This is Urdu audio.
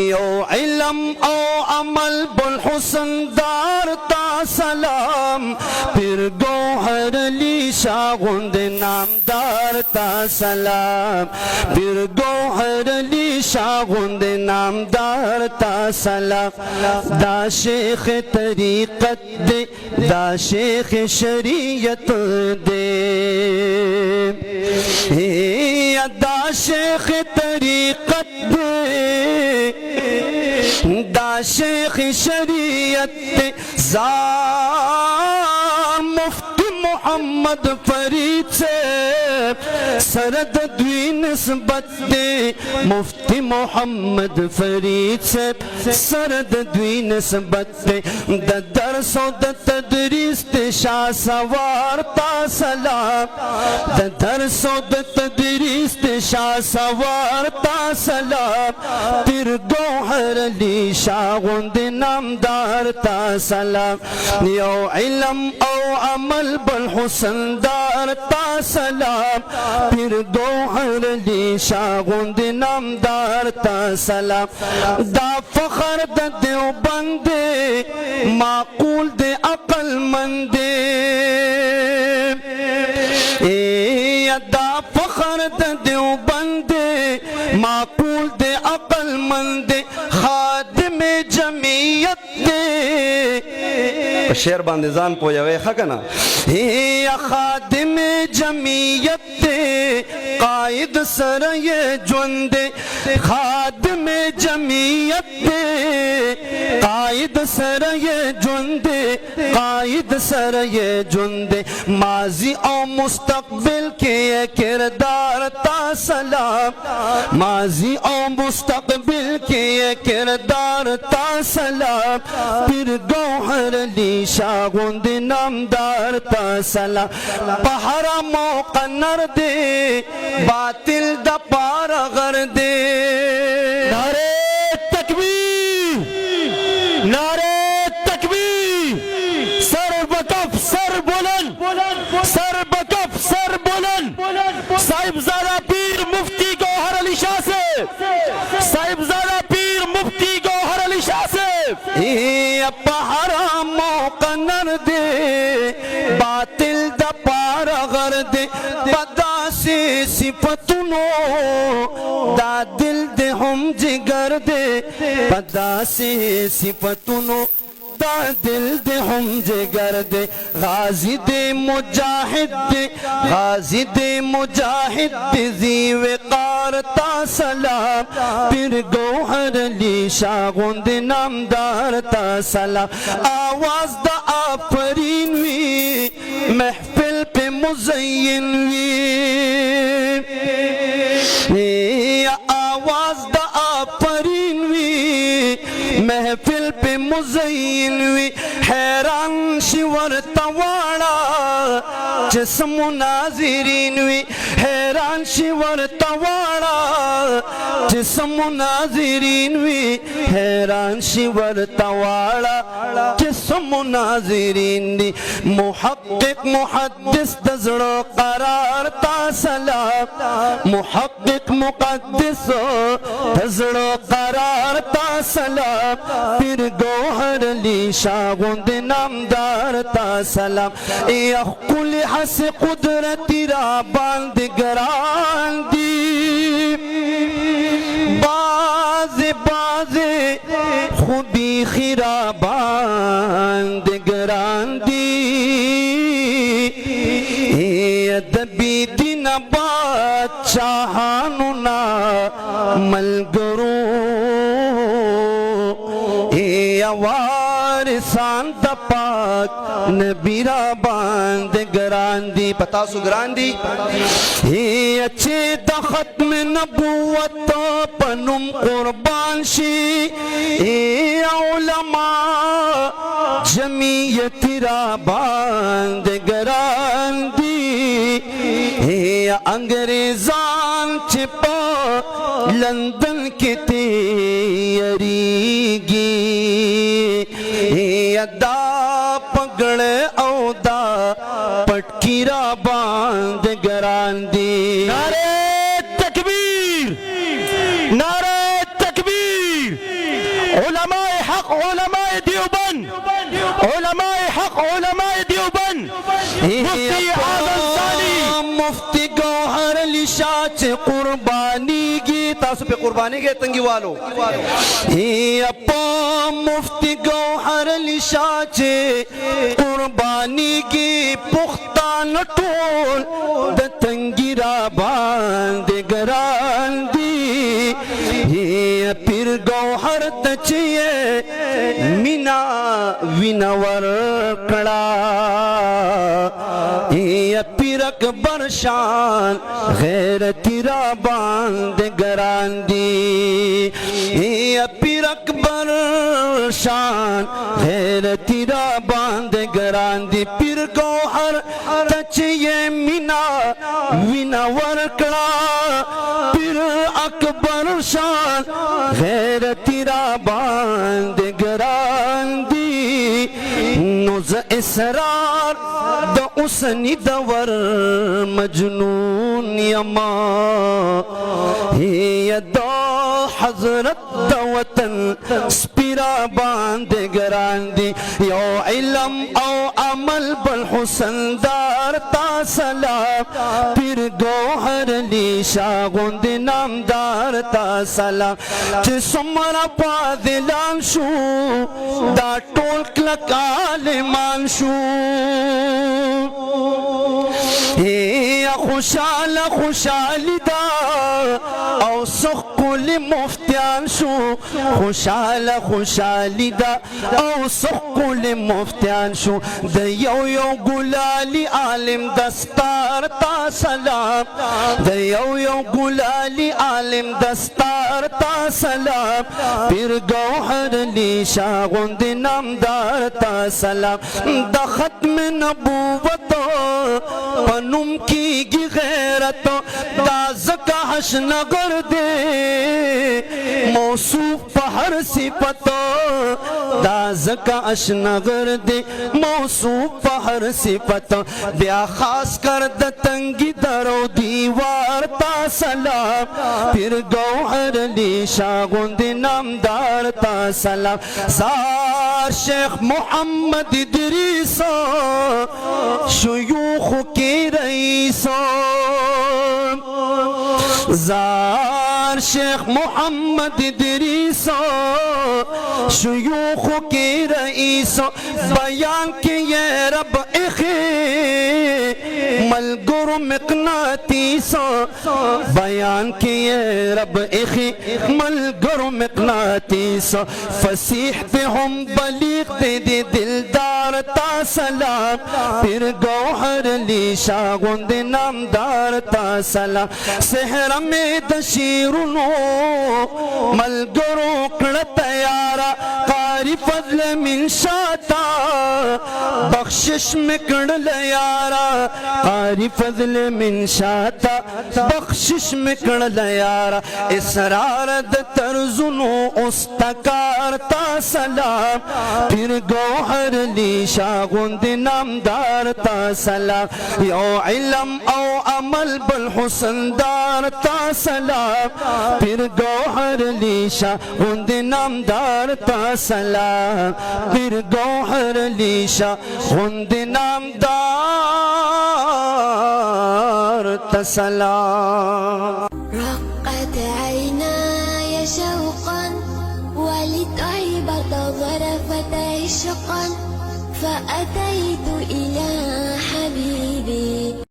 او علم او عمل بالحسن دار تا سلام پیر گوہر علی شاہ غند نامدار تا سلام پیر گوہر علی شاہ غند نامدار تا سلام دا شیخ طریقت دے دا شیخ شریعت دے دا شیخ طریقت دے دا شیخ شریعت زار مفتی محمد فرید سے سرد دوی نسبت دے مفتی محمد فرید سے سرد دوی نسبت دے دا درس و دا تدریس تے شاہ سوار تا سلام دا درس و دا تدریس تے شاہ سوار تا سلام پیر گوہر علی شاہ غند نامدار تا سلام یو علم او عمل بالحسن دار تا سلام پیر گوہر علی شاہ غند نامدار تا سلام دا فخر دا دیوبند معقول دے عقل مند دا فخر دا دیوبند معقول دے عقل مند خادم جمعیت دے شعر باندې ځان پوهوي ښه کنه خادم جمعیت دے قائد سره یې ژوند دے خادم جمعیت دے قائد سره یې ژوند دے قائد سره یې ژوند دے ماضی او مستقبل کې کردار تا سلام ماضی او مستقبل کې کردار تا سلام پیر گوہر علی شاہ غند نامدار تا سلام پہرا موقع نر دے باطل دا پارا غر دے نعرہ تکبیر نعرہ تکبیر سر بکف سر بلند سر بکف سر بلند صاحبزادہ پیر مفتی گوہر علی شاہ سے صاحبزادہ پیر مفتی گوہر علی شاہ سے پہرا موقع نر دے باطل دا پارا غر دے پدا سے صفتنو دا دل دے ہم جگر دے پدا سے صفتنو دا دل دے ہم جگر دے غازی دے مجاہد دے غازی دے مجاہد دے ذی وقار تا سلام پیر گوہر علی شاہ غند نامدار تا سلام آواز دا آفرین وی محفل پہ مزین وی آواز دا آفرین وی محفل پہ مزین وی حیران شور تواڑا جسم ناظرین وی حیران شور تواڑا جسم ناظرین وی حیران شور تواڑا جسم ناظرین دی محقق محدث دزڑو قرار تا سلام محقق مقدس دزڑو قرار تا سلام پیر گوہر علی شاہ غند نامدار تا سلام یخ کل حس قدرتی را باند گران دی باز باز خوبی خیرا باند گران دی دبی دین بادشاہانو نا ملگرو وارثان دا پاک نبی را باند گران دی پتا سو گران دی اچھے دا ختم نبوت پنم قربان شی علماء جمعیت را باند گران دی انگریزان چھپا لندن کی تیریگی دا پگڑ او دا پٹکی را باند گران دی نعرہ تکبیر نعرہ تکبیر علماء حق علماء دیوبند، علماء حق علماء دیوبند، مفتی اعظم ثانی مفتی گوہر علی شاہ چه قربانی گی تاسو په قرباني کې تنګي والو اپا مفتی گوہر علی شاہ چه قربانی گی پختان ټول د تنگی را باندې ګران دی پیر گوہر تچیه مینا وینا ور کړه پیر اکبر شان غیرتی را باندې ګران دی پیر اکبر شان غیرتی را باندې ګران دی پیر گوہر تچیه مینا وینا ور کړه پیر اکبر شان غیرتی را باندې ګران دی نو ز اسرار د اوسنی دور مجنون یما دا حضرت د وطن سپیرا باندې ګران دی یو علم او عمل بل حسن دار تا سلام پیر گوہر علی شاہ غوند نامدار تا سلام چې څومره پادلان شو دا ټول کلک عالمان شو خوشحال خوشحالی دا او سخ کل مفتیان شو خوشحال خوشحالی دا او سخ کل مفتیان شو د یو یو ګلالی عالم دستار تا سلام د یو یو ګلالی عالم دستار تا سلام پیر گوہر علی شاہ غوند نامدار تا سلام د ختم نبوت پنم کیږي غیرت دا زکا حشنگر دے موصوف په هر صفت دا زکا حشنگر دے موصوف په هر صفت بیا خاص کر د تنگی درو دیوار تا سلام پیر گوہر علی شاہ غوند نامدار تا سلام سار شیخ محمد ادریس شیوخ کی رئیس زار شیخ محمد ادریس شیوخ کی رئیس بیان کیے رب اخی ملگر مقناطیس بیان کیے رب اخی ملگر مقناطیس فصیح پہ ہم بلیغ دے دے دلدار تا سلام پیر گوہر علی شاہ غوند نامدار تا سلام سحر میں دشیرونو ملگرو کڑ تیارا قاری فضل من شاتا بخشش میں کڑ لیارا قاری فضل من شاتا بخشش میں کڑ لیارا اسرار د ترزنو استکار تا سلام پیر گوہر علی شاہ غوند نامدار تا سلام یو علم او عمل بل حسن دار تا سلام پیر گوہر علی شاہ غوند نامدار تا سلام پیر گوہر علی شاہ غوند نامدار تا سلام رقت عيناي شوقا ولطيبة ظرفت عشقا فأتيت إلى